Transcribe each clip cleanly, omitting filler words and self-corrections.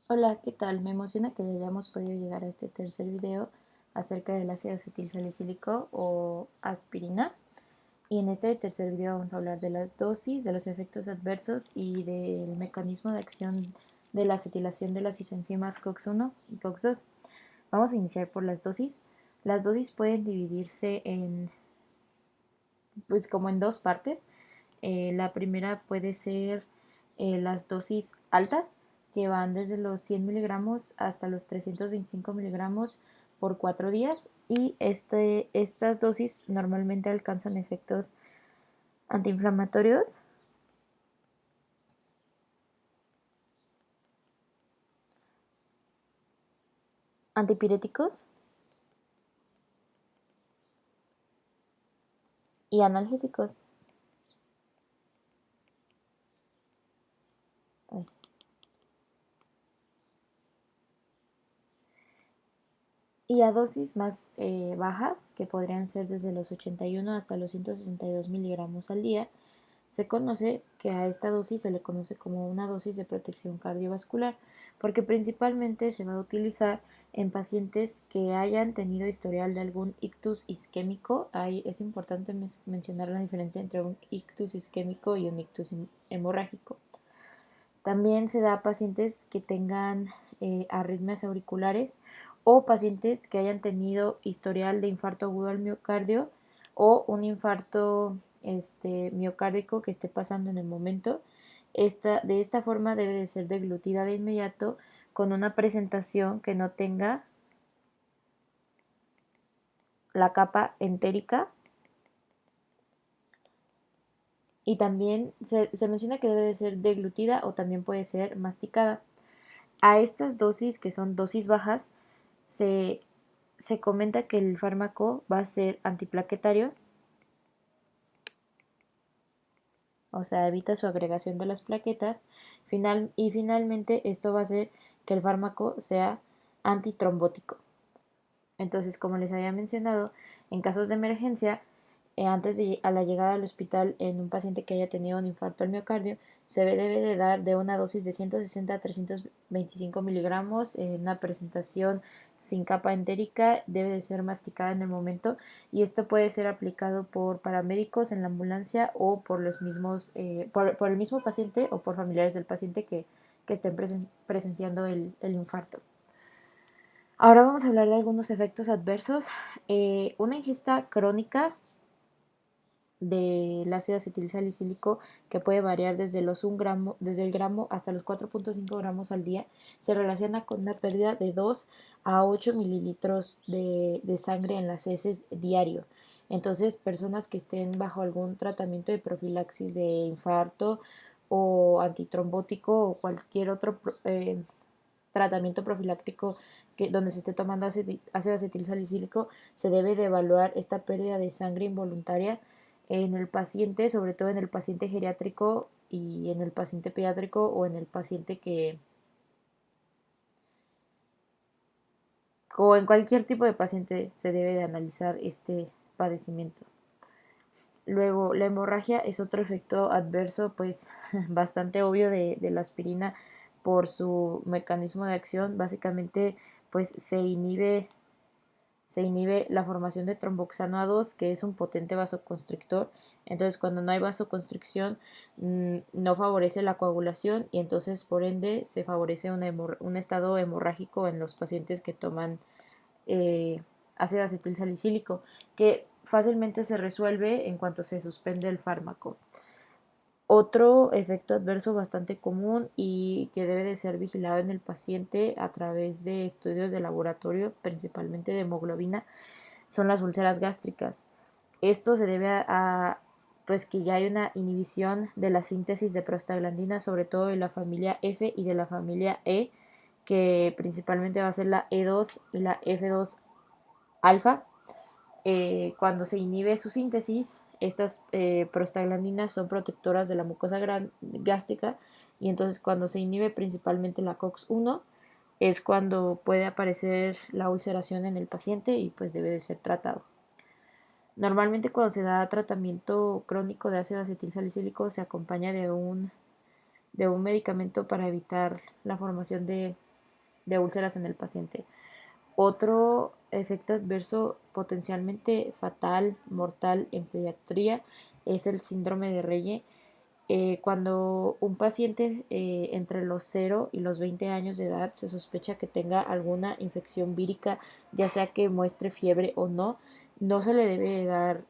Hola, ¿qué tal? Me emociona que hayamos podido llegar a este tercer video acerca del ácido acetilsalicílico o aspirina. Y en este tercer video vamos a hablar de las dosis, de los efectos adversos y del mecanismo de acción de la acetilación de las isoenzimas COX-1 y COX-2. Vamos a iniciar por las dosis. Las dosis pueden dividirse pues como en dos partes. La primera puede ser las dosis altas, que van desde los 100 miligramos hasta los 325 miligramos por 4 días. Y estas dosis normalmente alcanzan efectos antiinflamatorios, antipiréticos y analgésicos. Y a dosis más bajas, que podrían ser desde los 81 hasta los 162 miligramos al día, se conoce que a esta dosis se le conoce como una dosis de protección cardiovascular, porque principalmente se va a utilizar en pacientes que hayan tenido historial de algún ictus isquémico. Ahí es importante mencionar la diferencia entre un ictus isquémico y un ictus hemorrágico. También se da a pacientes que tengan arritmias auriculares o pacientes que hayan tenido historial de infarto agudo al miocardio o un infarto miocárdico que esté pasando en el momento. De esta forma debe de ser deglutida de inmediato con una presentación que no tenga la capa entérica, y también se menciona que debe de ser deglutida o también puede ser masticada. A estas dosis, que son dosis bajas, se, se comenta que el fármaco va a ser antiplaquetario, o sea, evita su agregación de las plaquetas, y finalmente esto va a hacer que el fármaco sea antitrombótico. Entonces, como les había mencionado, en casos de emergencia, antes de a la llegada al hospital en un paciente que haya tenido un infarto al miocardio, se debe de dar de una dosis de 160 a 325 miligramos en una presentación sin capa entérica, debe de ser masticada en el momento, y esto puede ser aplicado por paramédicos en la ambulancia o por los mismos, por el mismo paciente o por familiares del paciente que estén presenciando el infarto. Ahora vamos a hablar de algunos efectos adversos. Una ingesta crónica del ácido acetilsalicílico, que puede variar desde desde el gramo hasta los 4.5 gramos al día, se relaciona con una pérdida de 2 a 8 mililitros de sangre en las heces diario. Entonces, personas que estén bajo algún tratamiento de profilaxis de infarto o antitrombótico o cualquier otro tratamiento profiláctico donde se esté tomando ácido acetilsalicílico, se debe de evaluar esta pérdida de sangre involuntaria en el paciente, sobre todo en el paciente geriátrico y en el paciente pediátrico o en el paciente o en cualquier tipo de paciente se debe de analizar este padecimiento. Luego, la hemorragia es otro efecto adverso, pues bastante obvio de la aspirina por su mecanismo de acción. Básicamente, pues se inhibe la formación de tromboxano A2, que es un potente vasoconstrictor. Entonces, cuando no hay vasoconstricción, no favorece la coagulación y entonces, por ende, se favorece un estado hemorrágico en los pacientes que toman eh, ácido acetilsalicílico, que fácilmente se resuelve en cuanto se suspende el fármaco. Otro efecto adverso bastante común y que debe de ser vigilado en el paciente a través de estudios de laboratorio, principalmente de hemoglobina, son las úlceras gástricas. Esto se debe pues que ya hay una inhibición de la síntesis de prostaglandina, sobre todo de la familia F y de la familia E, que principalmente va a ser la E2 y la F2 alfa. Cuando se inhibe su síntesis, estas prostaglandinas son protectoras de la mucosa gástrica, y entonces cuando se inhibe principalmente la COX-1 es cuando puede aparecer la ulceración en el paciente y pues debe de ser tratado. Normalmente cuando se da tratamiento crónico de ácido acetilsalicílico se acompaña de un medicamento para evitar la formación de úlceras en el paciente. Otro efecto adverso potencialmente fatal, mortal en pediatría es el síndrome de Reye. Cuando un paciente entre los 0 y los 20 años de edad se sospecha que tenga alguna infección vírica, ya sea que muestre fiebre o no, no se le debe dar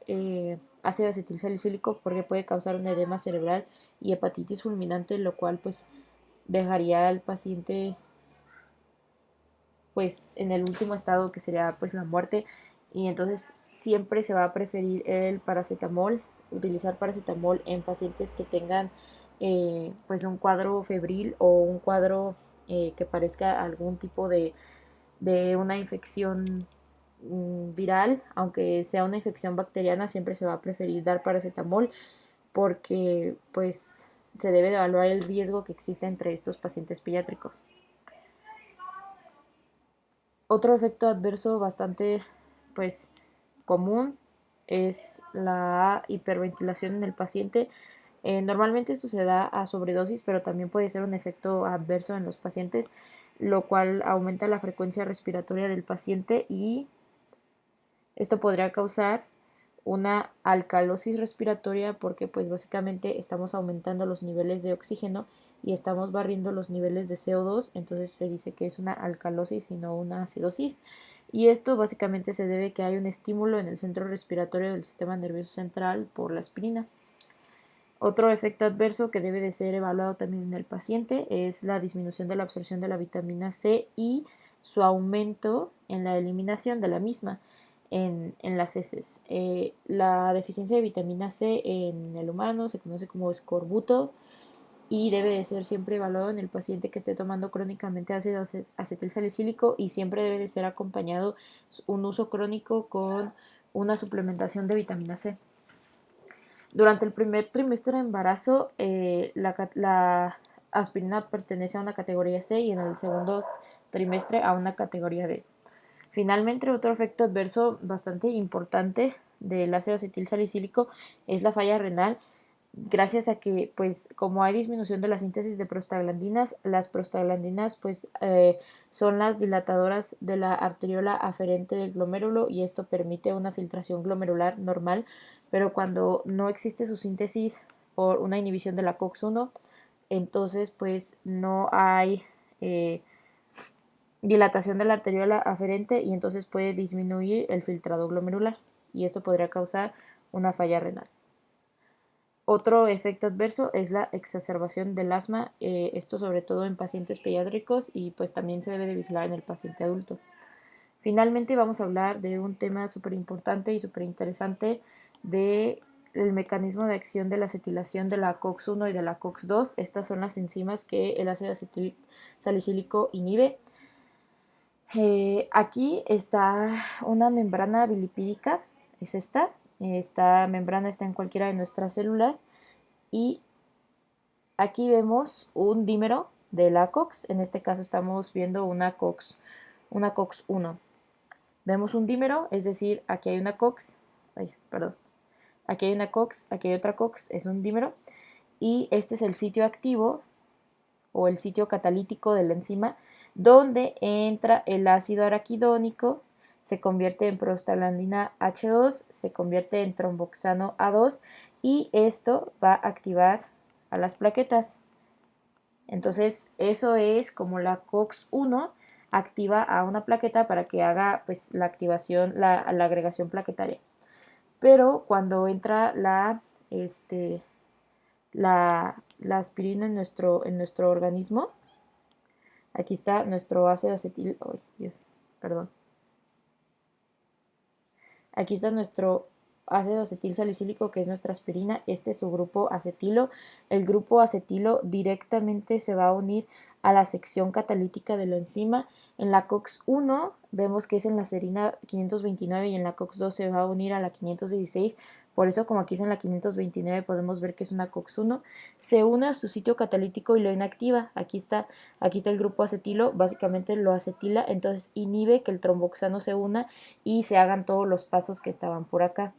ácido acetilsalicílico porque puede causar un edema cerebral y hepatitis fulminante, lo cual pues dejaría al paciente pues en el último estado que sería pues la muerte, y entonces siempre se va a preferir el paracetamol, utilizar paracetamol en pacientes que tengan pues un cuadro febril o un cuadro que parezca algún tipo de una infección viral, aunque sea una infección bacteriana, siempre se va a preferir dar paracetamol porque pues se debe de evaluar el riesgo que existe entre estos pacientes pediátricos. Otro efecto adverso bastante pues común es la hiperventilación en el paciente. Normalmente esto se da a sobredosis, pero también puede ser un efecto adverso en los pacientes, lo cual aumenta la frecuencia respiratoria del paciente y esto podría causar una alcalosis respiratoria porque pues básicamente estamos aumentando los niveles de oxígeno y estamos barriendo los niveles de CO2, entonces se dice que es una alcalosis y no una acidosis. Y esto básicamente se debe a que hay un estímulo en el centro respiratorio del sistema nervioso central por la aspirina. Otro efecto adverso que debe de ser evaluado también en el paciente es la disminución de la absorción de la vitamina C y su aumento en la eliminación de la misma en las heces. La deficiencia de vitamina C en el humano se conoce como escorbuto y debe de ser siempre evaluado en el paciente que esté tomando crónicamente ácido acetilsalicílico y siempre debe de ser acompañado un uso crónico con una suplementación de vitamina C. Durante el primer trimestre de embarazo, la aspirina pertenece a una categoría C y en el segundo trimestre a una categoría D. Finalmente, otro efecto adverso bastante importante del ácido acetilsalicílico es la falla renal, gracias a que, pues, como hay disminución de la síntesis de prostaglandinas, las prostaglandinas, pues, son las dilatadoras de la arteriola aferente del glomérulo y esto permite una filtración glomerular normal, pero cuando no existe su síntesis por una inhibición de la COX-1, entonces, pues, no hay dilatación de la arteriola aferente y entonces puede disminuir el filtrado glomerular y esto podría causar una falla renal. Otro efecto adverso es la exacerbación del asma, esto sobre todo en pacientes pediátricos y pues también se debe de vigilar en el paciente adulto. Finalmente vamos a hablar de un tema súper importante y súper interesante de el mecanismo de acción de la acetilación de la COX-1 y de la COX-2. Estas son las enzimas que el ácido acetil salicílico inhibe. Aquí está una membrana bilipídica, es esta. Esta membrana está en cualquiera de nuestras células y aquí vemos un dímero de la COX. En este caso estamos viendo una COX-1. Vemos un dímero, es decir, aquí hay una COX, aquí hay una COX, aquí hay otra COX, es un dímero y este es el sitio activo o el sitio catalítico de la enzima donde entra el ácido araquidónico, se convierte en prostaglandina H2, se convierte en tromboxano A2 y esto va a activar a las plaquetas. Entonces eso es como la COX-1 activa a una plaqueta para que haga pues la activación, la agregación plaquetaria. Pero cuando entra la aspirina en nuestro organismo, aquí está nuestro ácido acetil, oh, Dios, perdón. Aquí está nuestro ácido acetil salicílico, que es nuestra aspirina. Este es su grupo acetilo. El grupo acetilo directamente se va a unir a la sección catalítica de la enzima. En la COX-1 vemos que es en la serina 529 y en la COX-2 se va a unir a la 516. Por eso, como aquí es en la 529, podemos ver que es una COX-1. Se une a su sitio catalítico y lo inactiva. Aquí está el grupo acetilo, básicamente lo acetila, entonces inhibe que el tromboxano se una y se hagan todos los pasos que estaban por acá.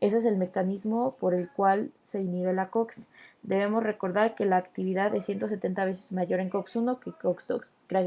Ese es el mecanismo por el cual se inhibe la COX. Debemos recordar que la actividad es 170 veces mayor en COX-1 que COX-2. Gracias.